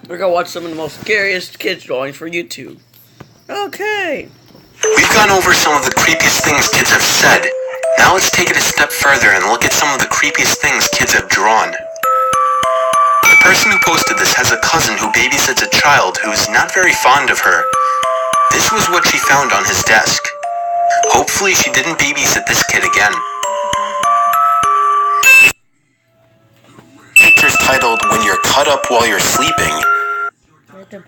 We're gonna watch some of the most scariest kids drawings for YouTube. Okay. We've gone over some of the creepiest things kids have said. Now let's take it a step further and look at some of the creepiest things kids have drawn. The person who posted this has a cousin who babysits a child who's not very fond of her. This was what she found on his desk. Hopefully she didn't babysit this kid again. Pictures titled, "When You're Cut Up While You're Sleeping."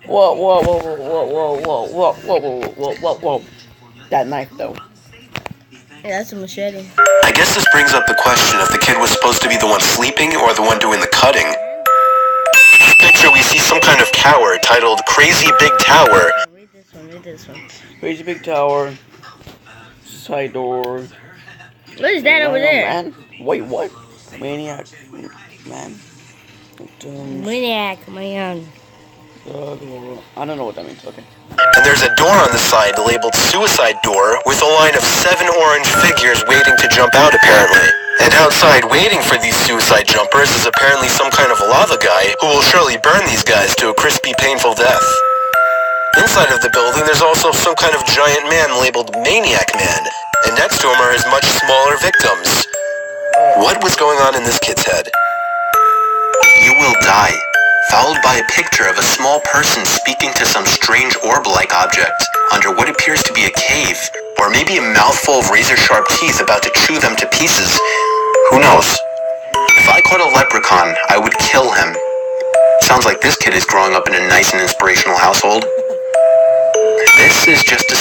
Whoa. That knife, though. Yeah, that's a machete. I guess this brings up the question if the kid was supposed to be the one sleeping or the one doing the cutting. In this picture, we see some kind of tower titled Crazy Big Tower. Read this one. Crazy Big Tower. Side door. What is that over there? Man. Wait, what? Maniac. Man. Maniac, man. I don't know what that means. Okay. And there's a door on the side labeled Suicide Door with a line of 7 orange figures waiting to jump out apparently. And outside waiting for these suicide jumpers is apparently some kind of lava guy who will surely burn these guys to a crispy, painful death. Inside of the building there's also some kind of giant man labeled Maniac Man, and next to him are his much smaller victims. What was going on in this kid's head? You will die. Followed by a picture of a small person speaking to some strange orb-like object under what appears to be a cave, or maybe a mouthful of razor-sharp teeth about to chew them to pieces. Who knows? If I caught a leprechaun, I would kill him. Sounds like this kid is growing up in a nice and inspirational household. This is just a...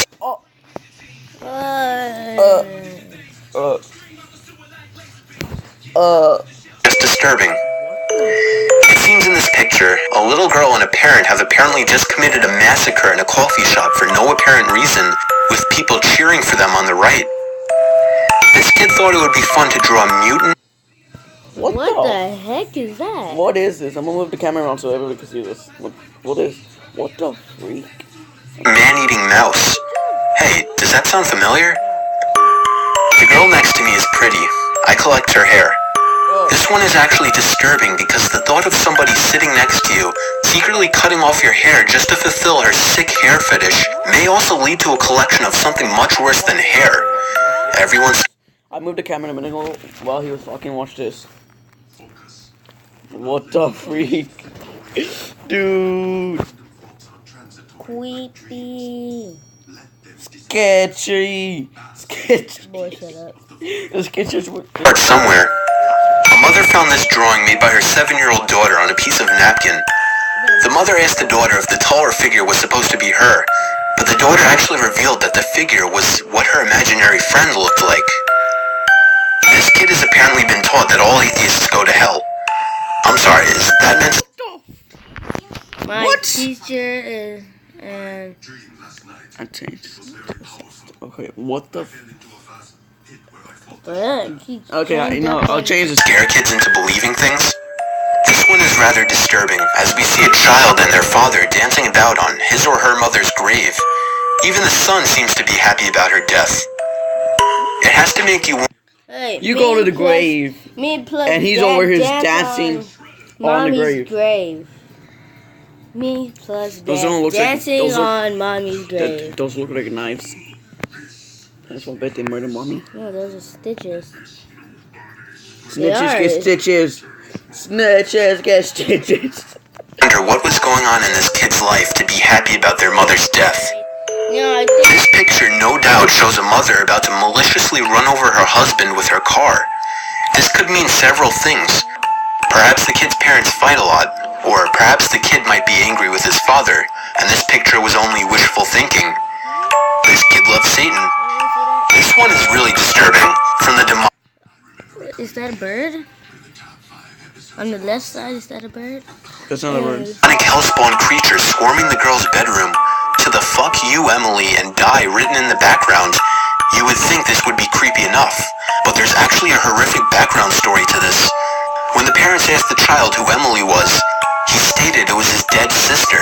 just disturbing. It seems in this picture, a little girl and a parent have apparently just committed a massacre in a coffee shop for no apparent reason, with people cheering for them on the right. This kid thought it would be fun to draw a mutant... What the heck is that? What is this? I'm gonna move the camera around so everybody can see this. What the freak? Man-eating mouse. Hey, does that sound familiar? The girl next to me is pretty. I collect her hair. This one is actually disturbing because the thought of somebody sitting next to you, secretly cutting off your hair just to fulfill her sick hair fetish, may also lead to a collection of something much worse than hair. Everyone's... I moved the camera a minute ago while he was talking. Watch this. What the freak? Dude. Creepy. Sketchy. Boy, shut up. The sketches were... somewhere. A mother found this drawing made by her 7-year-old daughter on a piece of napkin. The mother asked the daughter if the taller figure was supposed to be her, but the daughter actually revealed that the figure was what her imaginary friend looked like. This kid has apparently been taught that all atheists go to hell. I'm sorry, is that meant... My What? teacher is... and... I changed. Okay, what the... Okay, I know. I'll change this. Scare kids into believing things? This one is rather disturbing, as we see a child and their father dancing about on his or her mother's grave. Even the son seems to be happy about her death. It has to make you... Hey, You go to the grave, and he's over here dancing on the grave. Me plus Those dad don't look dancing like, on mommy's grave. Those look like knives. I just want to bet they murdered mommy. No, those are stitches. Snitches get stitches. Snitches get stitches. Wonder what was going on in this kid's life to be happy about their mother's death. Yeah, This picture no doubt shows a mother about to maliciously run over her husband with her car. This could mean several things. Perhaps the kid's parents fight a lot, or perhaps the kid might be angry with his father, and this picture was only wishful thinking. This kid loves Satan. This one is really disturbing. From the is that a bird? On the left side, is that a bird? That's not a bird. demonic hellspawn creatures swarming the girl's bedroom, to the "fuck you, Emily" and "die" written in the background, you would think this would be creepy enough, but there's actually a horrific background story to this. When the parents asked the child who Emily was, he stated it was his dead sister.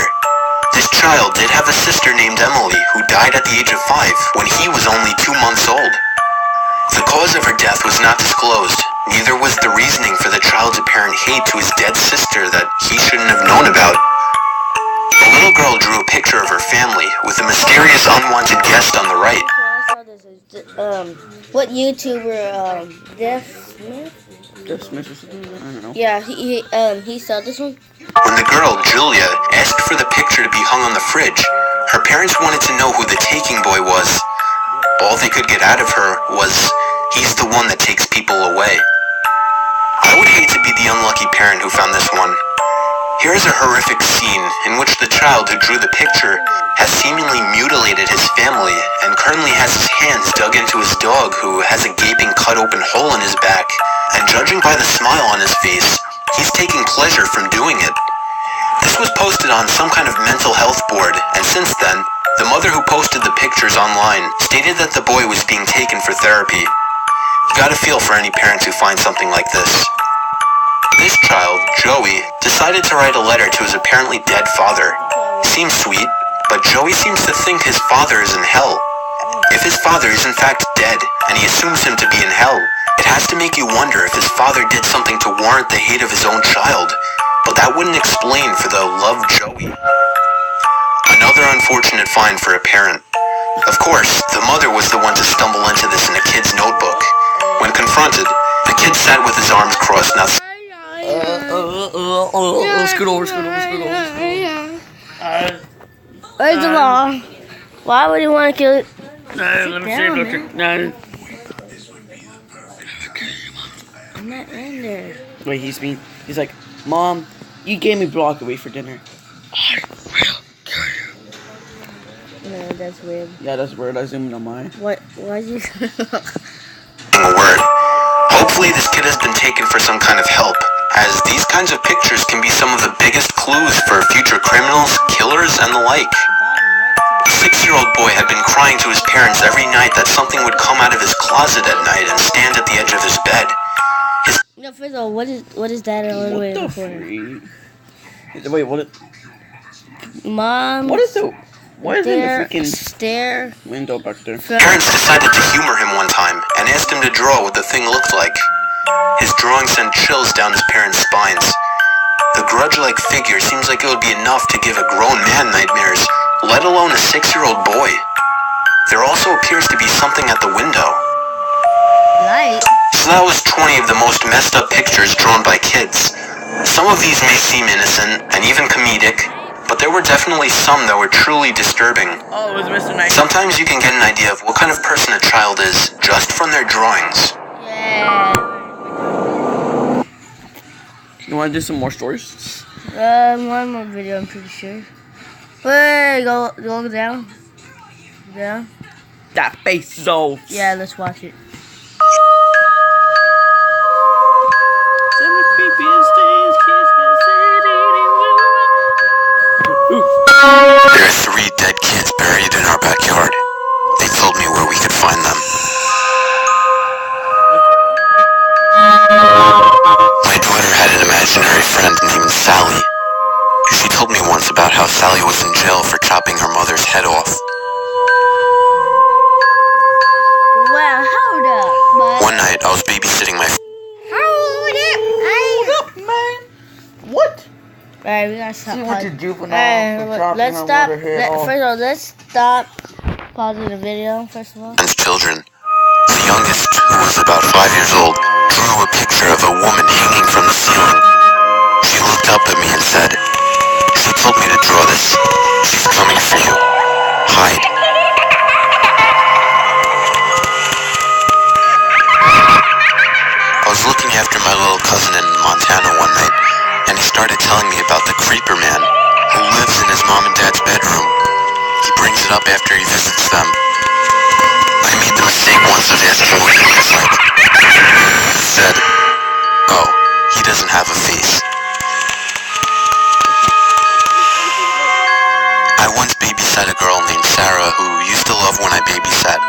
This child did have a sister named Emily who died at the age of 5 when he was only 2 months old. The cause of her death was not disclosed, neither was the reasoning for the child's apparent hate to his dead sister that he shouldn't have known about. family with a mysterious unwanted guest on the right. What YouTuber, Jeff Smith? Jeff Smith or something? I don't know. Yeah, he saw this one. When the girl, Julia, asked for the picture to be hung on the fridge, her parents wanted to know who the taking boy was. All they could get out of her was, he's the one that takes people away. I would hate to be the unlucky parent who found this one. Here is a horrific scene in which the child who drew the picture has seemingly mutilated his family and currently has his hands dug into his dog who has a gaping cut open hole in his back, and judging by the smile on his face, he's taking pleasure from doing it. This was posted on some kind of mental health board, and since then, the mother who posted the pictures online stated that the boy was being taken for therapy. You gotta feel for any parents who find something like this. This child, Joey, decided to write a letter to his apparently dead father. Seems sweet, but Joey seems to think his father is in hell. If his father is in fact dead, and he assumes him to be in hell, it has to make you wonder if his father did something to warrant the hate of his own child. But that wouldn't explain for the love Joey. Another unfortunate find for a parent. Of course, the mother was the one to stumble into this in a kid's notebook. When confronted, the kid sat with his arms crossed, now Scoot over. First of all, why would you want to kill it? Let me see, Doctor. No. I'm not in there. Wait, he's like, Mom, you gave me broccoli for dinner. I will kill you. No, that's weird. Yeah, that's weird. I zoomed on mine. What? Why'd you? a word. Hopefully this kid has been taken for some kind of help, as these kinds of pictures can be some of the biggest clues for future criminals, killers, and the like. The 6-year-old boy had been crying to his parents every night that something would come out of his closet at night and stand at the edge of his bed. No, first of all, what is that all the way in the corner? Wait, what? Mom. What is the? Why is it in the freaking stair window back there? Parents decided to humor him one time and asked him to draw what the thing looked like. His drawing sent chills down his parents' spines. The grudge-like figure seems like it would be enough to give a grown man nightmares, let alone a 6-year-old boy. There also appears to be something at the window. Light? So that was 20 of the most messed up pictures drawn by kids. Some of these may seem innocent and even comedic, but there were definitely some that were truly disturbing. Oh, it was Mr. Knight. Sometimes you can get an idea of what kind of person a child is just from their drawings. Yeah. You want to do some more stories? One more video, I'm pretty sure. Wait, go down. Down. That face so. Yeah, let's watch it. There are 3 dead kids buried in our backyard. They told me where we could find them. My daughter had an imaginary friend named Sally. She told me once about how Sally was in jail for chopping her mother's head off. Wow, hold up, bud. One night, I was babysitting my Hold up, man. What? Alright, we gotta stop. See what you juvenile for chopping let's her stop. mother head off. First of all, let's stop pausing the video. First of all. friend's children. The youngest, who was about 5 years old, drew a picture of a woman hanging from the ceiling. She looked up at me and said, "She told me to draw this. She's coming for you. Hide." I was looking after my little cousin in Montana one night, and he started telling me about the creeper man who lives in his mom and dad's bedroom. He brings it up after he visits them. I made the mistake once of asking what he looks like. He said, "Oh, he doesn't have a face." I once babysat a girl named Sarah who used to love when I babysat.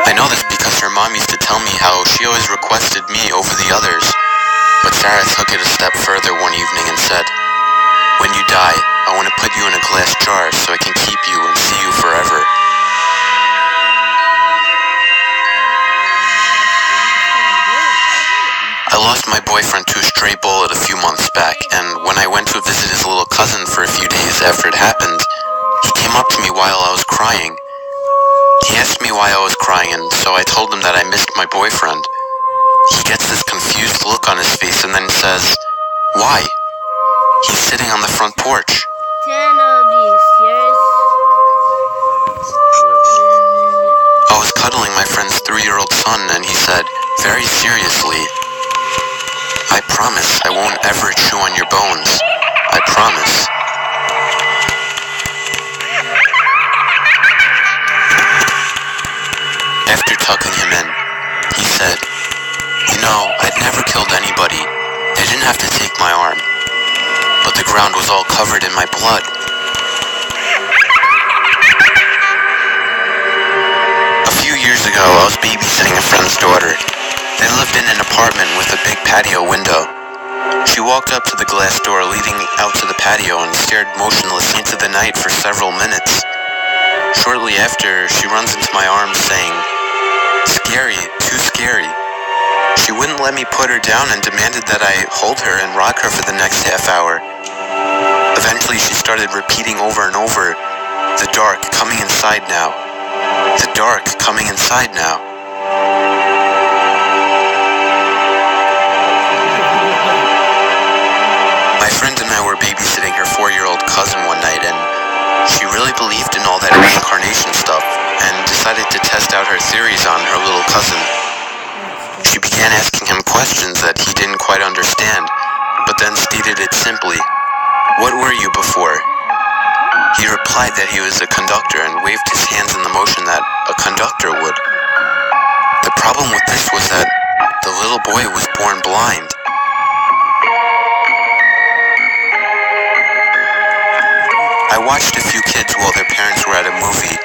I know this because her mom used to tell me how she always requested me over the others. But Sarah took it a step further one evening and said, "When you die, I want to put you in a glass jar so I can keep you and see you forever." I lost my boyfriend to a stray bullet a few months back, and when I went to visit his little cousin for a few days after it happened, he came came up to me while I was crying. He asked me why I was crying, and so I told him that I missed my boyfriend. He gets this confused look on his face and then says, "Why?" He's sitting on the front porch. 10 of these, yes. I was cuddling my friend's 3-year-old son, and he said, very seriously, "I promise I won't ever chew on your bones. I promise." After tucking him in, he said, "You know, I'd never killed anybody. They didn't have to take my arm. But the ground was all covered in my blood." A few years ago, I was babysitting a friend's daughter. They lived in an apartment with a big patio window. She walked up to the glass door leading out to the patio and stared motionless into the night for several minutes. Shortly after, she runs into my arms saying, "Scary, too scary." She wouldn't let me put her down and demanded that I hold her and rock her for the next half hour. Eventually, she started repeating over and over, "The dark coming inside now. The dark coming inside now." My friend and I were babysitting her 4-year-old cousin one night, and she really believed in all that reincarnation stuff and decided to test out her theories on her little cousin. She began asking him questions that he didn't quite understand, but then stated it simply, "What were you before?" He replied that he was a conductor and waved his hands in the motion that a conductor would. The problem with this was that the little boy was born blind. I watched a few kids while their parents were at a movie.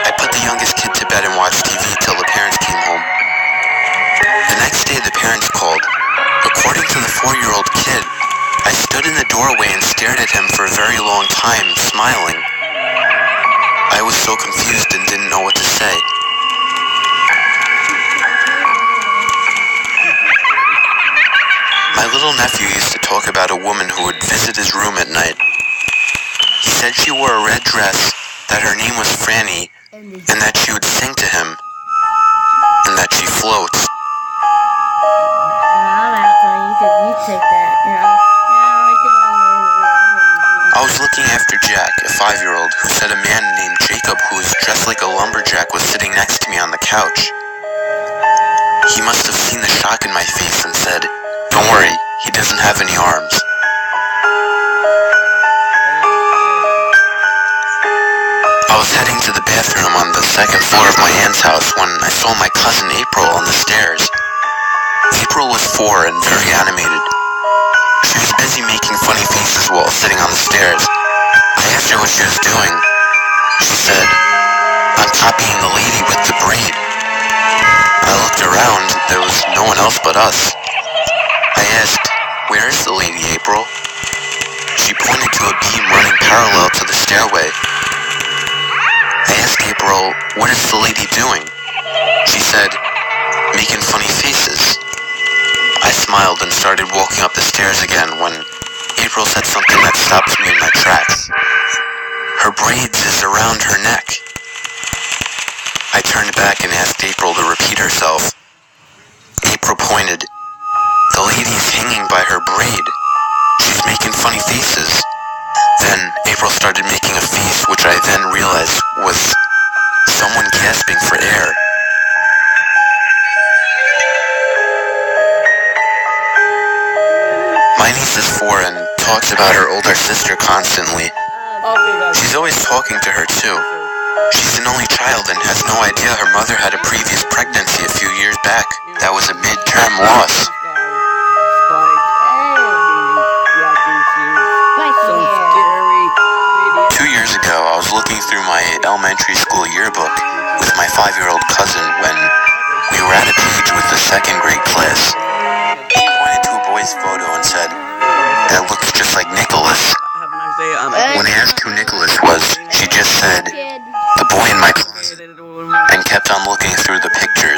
I put the youngest kid to bed and watched TV till the parents came home. The next day the parents called. According to the 4-year-old kid, I stood in the doorway and stared at him for a very long time, smiling. I was so confused and didn't know what to say. My little nephew used to talk about a woman who would visit his room at night. He said she wore a red dress, that her name was Franny, and that she would sing to him, and that she floats. I'm out, Tony. You take that, you know. I was looking after Jack, a 5-year-old, who said a man named Jacob, who was dressed like a lumberjack, was sitting next to me on the couch. He must have seen the shock in my face and said, "Don't worry, he doesn't have any arms." I was heading to the bathroom on the 2nd floor of my aunt's house when I saw my cousin April on the stairs. April was 4 and very animated. She was busy making funny faces while sitting on the stairs. I asked her what she was doing. She said, "I'm copying the lady with the braid." I looked around. There was no one else but us. I asked, "Where is the lady, April?" She pointed to a beam running parallel to the stairway. I asked April, "What is the lady doing?" She said, "Making funny faces." I smiled and started walking up the stairs again when April said something that stopped me in my tracks. "Her braids is around her neck." I turned back and asked April to repeat herself. April pointed. "The lady is hanging by her braid. She's making funny faces." Then April started making a face which I then realized was someone gasping for air. My niece is 4 and talks about her older sister constantly. She's always talking to her too. She's an only child and has no idea her mother had a previous pregnancy a few years back that was a midterm loss. 2 years ago, I was looking through my elementary school yearbook with my 5-year-old cousin when we were at a page with the 2nd grade class. He pointed to a boy's photo and said, "That looks just like Nicholas." When I asked who Nicholas was, she just said, "The boy in my closet," and kept on looking through the pictures.